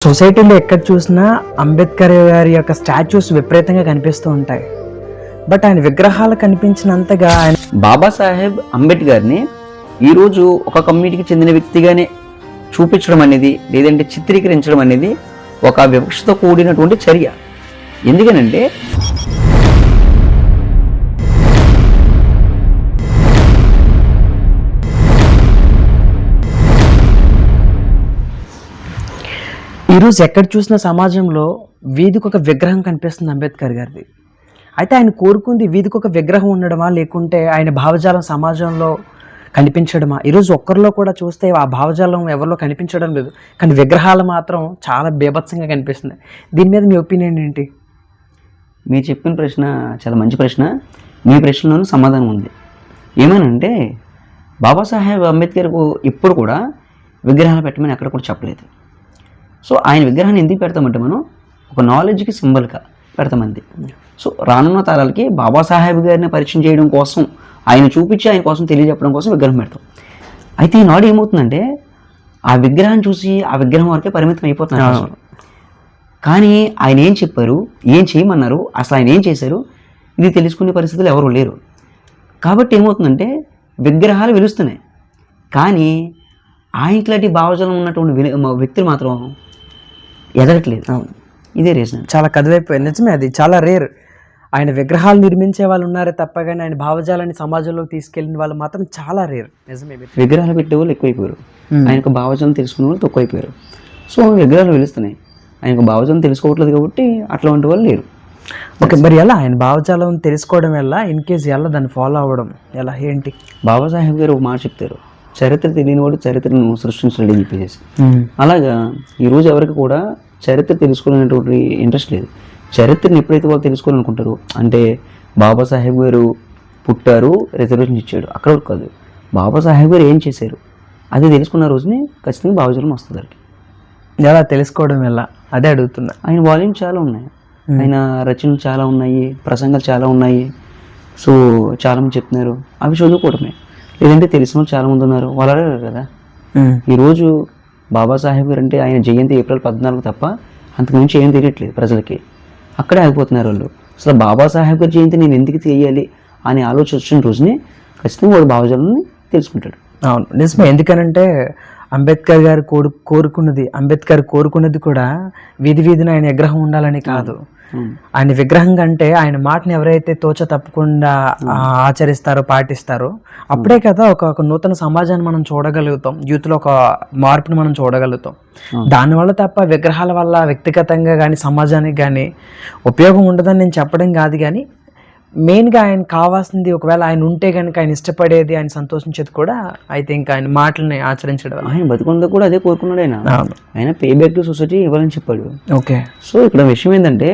సొసైటీలో ఎక్కడ చూసినా అంబేద్కర్ గారి యొక్క స్టాచ్యూస్ విపరీతంగా కనిపిస్తూ ఉంటాయి. బట్ ఆయన విగ్రహాలు కనిపించినంతగా ఆయన బాబాసాహెబ్ అంబేద్కర్ని ఈరోజు ఒక కమ్యూనిటీకి చెందిన వ్యక్తిగానే చూపించడం అనేది, లేదంటే చిత్రీకరించడం అనేది ఒక వివక్షతో కూడినటువంటి చర్య. ఎందుకనంటే ఈరోజు ఎక్కడ చూసిన సమాజంలో వీధికి ఒక విగ్రహం కనిపిస్తుంది అంబేద్కర్ గారిది. అయితే ఆయన కోరుకుంది వీధికి ఒక విగ్రహం ఉండడమా, లేకుంటే ఆయన భావజాలం సమాజంలో కనిపించడమా? ఈరోజు ఒక్కరిలో కూడా చూస్తే ఆ భావజాలం ఎవరిలో కనిపించడం లేదు, కానీ విగ్రహాలు మాత్రం చాలా బీభత్సంగా కనిపిస్తున్నాయి. దీని మీద మీ ఒపీనియన్ ఏంటి? మీరు చెప్పిన ప్రశ్న చాలా మంచి ప్రశ్న. మీ ప్రశ్నలోనూ సమాధానం ఉంది. ఏమనంటే బాబాసాహెబ్ అంబేద్కర్కు ఇప్పుడు కూడా విగ్రహాలు పెట్టమని ఎక్కడ కూడా చెప్పలేదు. సో ఆయన విగ్రహాన్ని ఎందుకు పెడతామంటే మనం ఒక నాలెడ్జ్కి సింబల్గా పెడతామంది. సో రానున్న తరాలకి బాబాసాహెబ్ గారిని పరిచయం చేయడం కోసం, ఆయన చూపించి ఆయన కోసం తెలియజెప్పడం కోసం విగ్రహం పెడతాం. అయితే ఈనాడు ఏమవుతుందంటే ఆ విగ్రహాన్ని చూసి ఆ విగ్రహం వరకే పరిమితం అయిపోతున్నారు. కానీ ఆయన ఏం చెప్పారు, ఏం చేయమన్నారు, అసలు ఆయన ఏం చేశారు, ఇది తెలుసుకునే పరిస్థితులు ఎవరు లేరు. కాబట్టి ఏమవుతుందంటే విగ్రహాలు వెలుస్తున్నాయి, కానీ ఆయనట్లాంటి భావజాలం ఉన్నటువంటి వ్యక్తులు మాత్రం ఎదగట్లేదు. ఇదే రీజన్. చాలా కదివైపోయింది. నిజమే, అది చాలా రేర్. ఆయన విగ్రహాలు నిర్మించే వాళ్ళు ఉన్నారే తప్ప, కానీ ఆయన భావజాలాన్ని సమాజంలోకి తీసుకెళ్ళిన వాళ్ళు మాత్రం చాలా రేర్. నిజమే, విగ్రహాలు పెట్టే వాళ్ళు ఎక్కువైపోయారు, ఆయనకు భావజాలం తెలుసుకునే వాళ్ళు తక్కువైపోయారు. సో విగ్రహాలు వెలుస్తున్నాయి, ఆయనకు భావజాలం తెలుసుకోవట్లేదు కాబట్టి అట్లాంటి వాళ్ళు లేరు. ఓకే, మరి ఎలా ఆయన భావజాలం తెలుసుకోవడం ఎలా, ఇన్ కేస్ ఎలా దాన్ని ఫాలో అవ్వడం ఎలా, ఏంటి? బాబాసాహెబ్ గారు ఒక మాట చెప్తారు, చరిత్ర తెలియనివాడు చరిత్రను సృష్టించలేడు అని చెప్పేసి. అలాగా ఈరోజు ఎవరికి కూడా చరిత్ర తెలుసుకోవాలనేటువంటి ఇంట్రెస్ట్ లేదు. చరిత్రను ఎప్పుడైతే వాళ్ళు తెలుసుకోవాలనుకుంటారో, అంటే బాబాసాహెబ్ గారు పుట్టారు, రిజర్వేషన్ ఇచ్చాడు, అక్కడ వరకు కాదు, బాబాసాహెబ్ గారు ఏం చేశారు అది తెలుసుకున్న రోజుని ఖచ్చితంగా భావజాలం వస్తుంది. ఎలా తెలుసుకోవడం ఎలా, అదే అడుగుతున్నా. ఆయన వాల్యూమ్ చాలా ఉన్నాయి, ఆయన రచనలు చాలా ఉన్నాయి, ప్రసంగాలు చాలా ఉన్నాయి. సో చాలామంది చెప్తున్నారు, అవి చదువుకోవడమే. లేదంటే తెలిసిన వాళ్ళు చాలామంది ఉన్నారు, వాళ్ళు అడగారు కదా. ఈరోజు బాబాసాహెబ్ గారు అంటే ఆయన జయంతి ఏప్రిల్ 14 తప్ప అంతకుమించి ఏం తెలియట్లేదు ప్రజలకి. అక్కడే ఆగిపోతున్నారు వాళ్ళు. అసలు బాబాసాహెబ్ గారి జయంతి నేను ఎందుకు చేయాలి అని ఆలోచించిన రోజుని ఖచ్చితంగా వాడు భావజాలాన్ని తెలుసుకుంటాడు. అవును, నిజమే. ఎందుకనంటే అంబేద్కర్ గారు కోరుకున్నది కూడా వీధి వీధిన ఆయన విగ్రహం ఉండాలని కాదు. ఆయన విగ్రహం కంటే ఆయన మాటని ఎవరైతే తోచ తప్పకుండా ఆచరిస్తారో, పాటిస్తారో, అప్పుడే కదా ఒక నూతన సమాజాన్ని మనం చూడగలుగుతాం, యూత్లో ఒక మార్పుని మనం చూడగలుగుతాం. దానివల్ల తప్ప విగ్రహాల వల్ల వ్యక్తిగతంగా కానీ సమాజానికి కానీ ఉపయోగం ఉండదని నేను చెప్పడం కాదు. కానీ మెయిన్గా ఆయన కావాల్సింది, ఒకవేళ ఆయన ఉంటే కనుక ఆయన ఇష్టపడేది, ఆయన సంతోషించేది కూడా అయితే ఇంకా ఆయన మాటలని ఆచరించడం. ఆయన బతుకుందా కూడా అదే కోరుకున్నాడు. ఆయన పే బ్యాక్ టు సొసైటీ ఇవ్వాలని చెప్పాడు. ఓకే, సో ఇక్కడ విషయం ఏంటంటే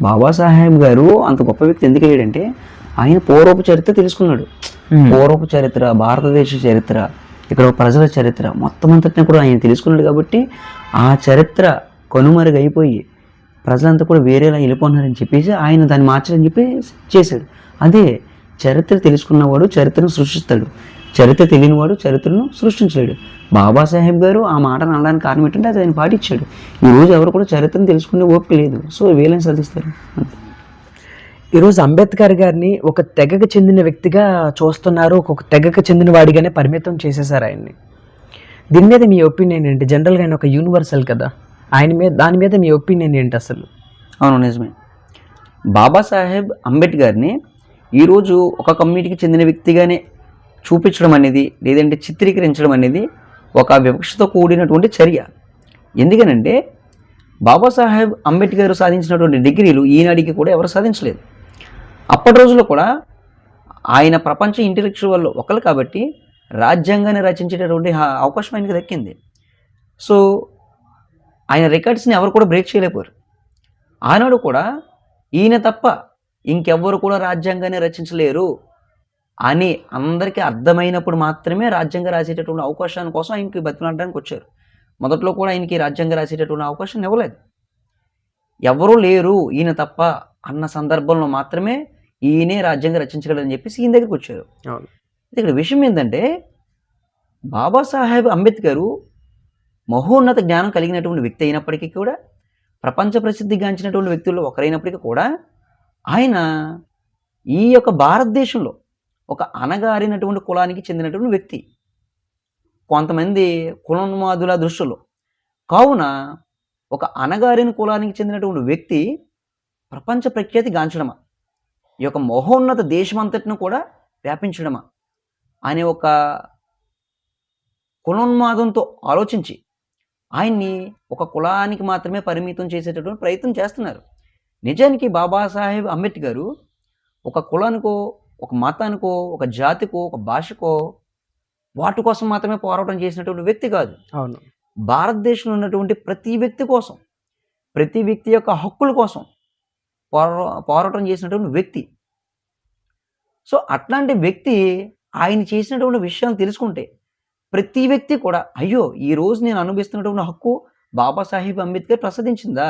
బాబాసాహెబ్ గారు అంత గొప్ప వ్యక్తి ఎందుకు అయ్యాడంటే ఆయన పూర్వపు చరిత్ర తెలుసుకున్నాడు. పూర్వపు చరిత్ర, భారతదేశ చరిత్ర, ఇక్కడ ప్రజల చరిత్ర మొత్తం అంతటిని కూడా ఆయన తెలుసుకున్నాడు. కాబట్టి ఆ చరిత్ర కనుమరుగైపోయి ప్రజలంతా కూడా వేరేలా వెళ్ళిపోతున్నారని చెప్పేసి ఆయన దాన్ని మార్చాలని చెప్పి చేశాడు. అదే చరిత్ర తెలుసుకున్నవాడు చరిత్రను సృష్టిస్తాడు, చరిత్ర తెలియనివాడు చరిత్రను సృష్టించలేడు. బాబాసాహెబ్ గారు ఆ మాటను అనడానికి కారణం ఏంటంటే అది ఆయన పాటించాడు. ఈరోజు ఎవరు కూడా చరిత్రను తెలుసుకునే ఓపిక లేదు, సో వీళ్ళని సాధిస్తారు. ఈరోజు అంబేద్కర్ గారిని ఒక తెగకు చెందిన వ్యక్తిగా చూస్తున్నారు, ఒక తెగకు చెందిన వాడిగానే పరిమితం చేసేసారు ఆయన్ని. దీని మీద మీ ఒపీనియన్ ఏంటి? జనరల్గా ఆయన ఒక యూనివర్సల్ కదా, దాని మీద మీ ఒపీనియన్ ఏంటి అసలు? అవును, నిజమే. బాబాసాహెబ్ అంబేద్కర్ని ఈరోజు ఒక కమ్యూనిటీకి చెందిన వ్యక్తిగానే చూపించడం అనేది, లేదంటే చిత్రీకరించడం అనేది ఒక వివక్షతో కూడినటువంటి చర్య. ఎందుకనంటే బాబాసాహెబ్ అంబేద్కర్ సాధించినటువంటి డిగ్రీలు ఈనాడికి కూడా ఎవరు సాధించలేదు. అప్పటి రోజుల్లో కూడా ఆయన ప్రపంచ ఇంటెలెక్చువల్ ఒకరు కాబట్టి రాజ్యాంగాన్ని రచించేటటువంటి అవకాశం ఆయనకు దక్కింది. సో ఆయన రికార్డ్స్ని ఎవరు కూడా బ్రేక్ చేయలేకపోయారు. ఆనాడు కూడా ఈయన తప్ప ఇంకెవ్వరు కూడా రాజ్యాంగాన్ని రచించలేరు అని అందరికీ అర్థమైనప్పుడు మాత్రమే రాజ్యాంగం రాసేటటువంటి అవకాశాన్ని కోసం ఆయనకి బతిలాడడానికి వచ్చారు. మొదట్లో కూడా ఆయనకి రాజ్యాంగం రాసేటటువంటి అవకాశం ఇవ్వలేదు. ఎవరూ లేరు ఈయన తప్ప అన్న సందర్భంలో మాత్రమే ఈయనే రాజ్యాంగం రచించగలరని చెప్పేసి ఈయన దగ్గరికి వచ్చారు. ఇక్కడ విషయం ఏంటంటే బాబాసాహెబ్ అంబేద్కర్ మహోన్నత జ్ఞానం కలిగినటువంటి వ్యక్తి అయినప్పటికీ కూడా, ప్రపంచ ప్రసిద్ధిగాంచినటువంటి వ్యక్తుల్లో ఒకరైనప్పటికీ కూడా, ఆయన ఈ యొక్క భారతదేశంలో ఒక అణగారినటువంటి కులానికి చెందినటువంటి వ్యక్తి. కొంతమంది కులోన్మాదుల దృష్టిలో. కావున ఒక అణగారిన కులానికి చెందినటువంటి వ్యక్తి ప్రపంచ ప్రఖ్యాతి గాంచడమా, ఈ యొక్క మహోన్నత దేశమంతటిని కూడా వ్యాపించడమా అనే ఒక కులోన్మాదంతో ఆలోచించి ఆయన్ని ఒక కులానికి మాత్రమే పరిమితం చేసేటటువంటి ప్రయత్నం చేస్తున్నారు. నిజానికి బాబాసాహెబ్ అంబేద్కర్ ఒక కులానికో, ఒక మతానికో, ఒక జాతికో, ఒక భాషకో వాటి కోసం మాత్రమే పోరాటం చేసినటువంటి వ్యక్తి కాదు. అవును. భారతదేశంలో ఉన్నటువంటి ప్రతి వ్యక్తి కోసం, ప్రతి వ్యక్తి యొక్క హక్కుల కోసం పోరాటం చేసినటువంటి వ్యక్తి. సో అట్లాంటి వ్యక్తి ఆయన చేసినటువంటి విషయాలు తెలుసుకుంటే ప్రతి వ్యక్తి కూడా, అయ్యో ఈరోజు నేను అనుభవిస్తున్నటువంటి హక్కు బాబాసాహెబ్ అంబేద్కర్ ప్రసాదించిందా,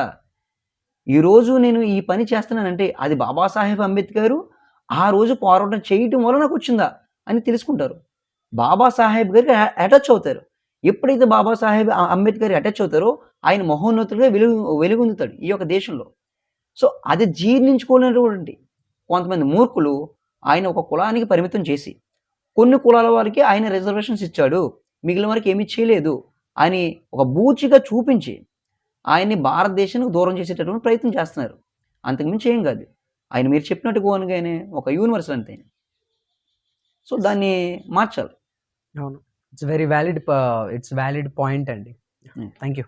ఈరోజు నేను ఈ పని చేస్తున్నానంటే అది బాబాసాహెబ్ అంబేద్కర్ ఆ రోజు పోరాటం చేయటం వల్ల నాకు వచ్చిందా అని తెలుసుకుంటారు. బాబాసాహెబ్ గారికి అటాచ్ అవుతారు. ఎప్పుడైతే బాబాసాహెబ్ అంబేద్కర్ అటాచ్ అవుతారో ఆయన మహోన్నతుడిగా వెలుగొందుతాడు ఈ యొక్క దేశంలో. సో అది జీర్ణించుకోలేనటువంటి కొంతమంది మూర్ఖులు ఆయన ఒక కులానికి పరిమితం చేసి, కొన్ని కులాల వారికి ఆయన రిజర్వేషన్స్ ఇచ్చాడు, మిగిలిన వారికి ఏమీ చేయలేదు అని ఒక బూచిగా చూపించి ఆయన్ని భారతదేశానికి దూరం చేసేటటువంటి ప్రయత్నం చేస్తున్నారు. అంతకుమించి ఏం కాదు. ఆయన మీరు చెప్పినట్టుగానే ఒక యూనివర్సల్ అంతే. సో దాన్ని మార్చాలి. అవును. It's very valid, it's valid point అండి. Thank you.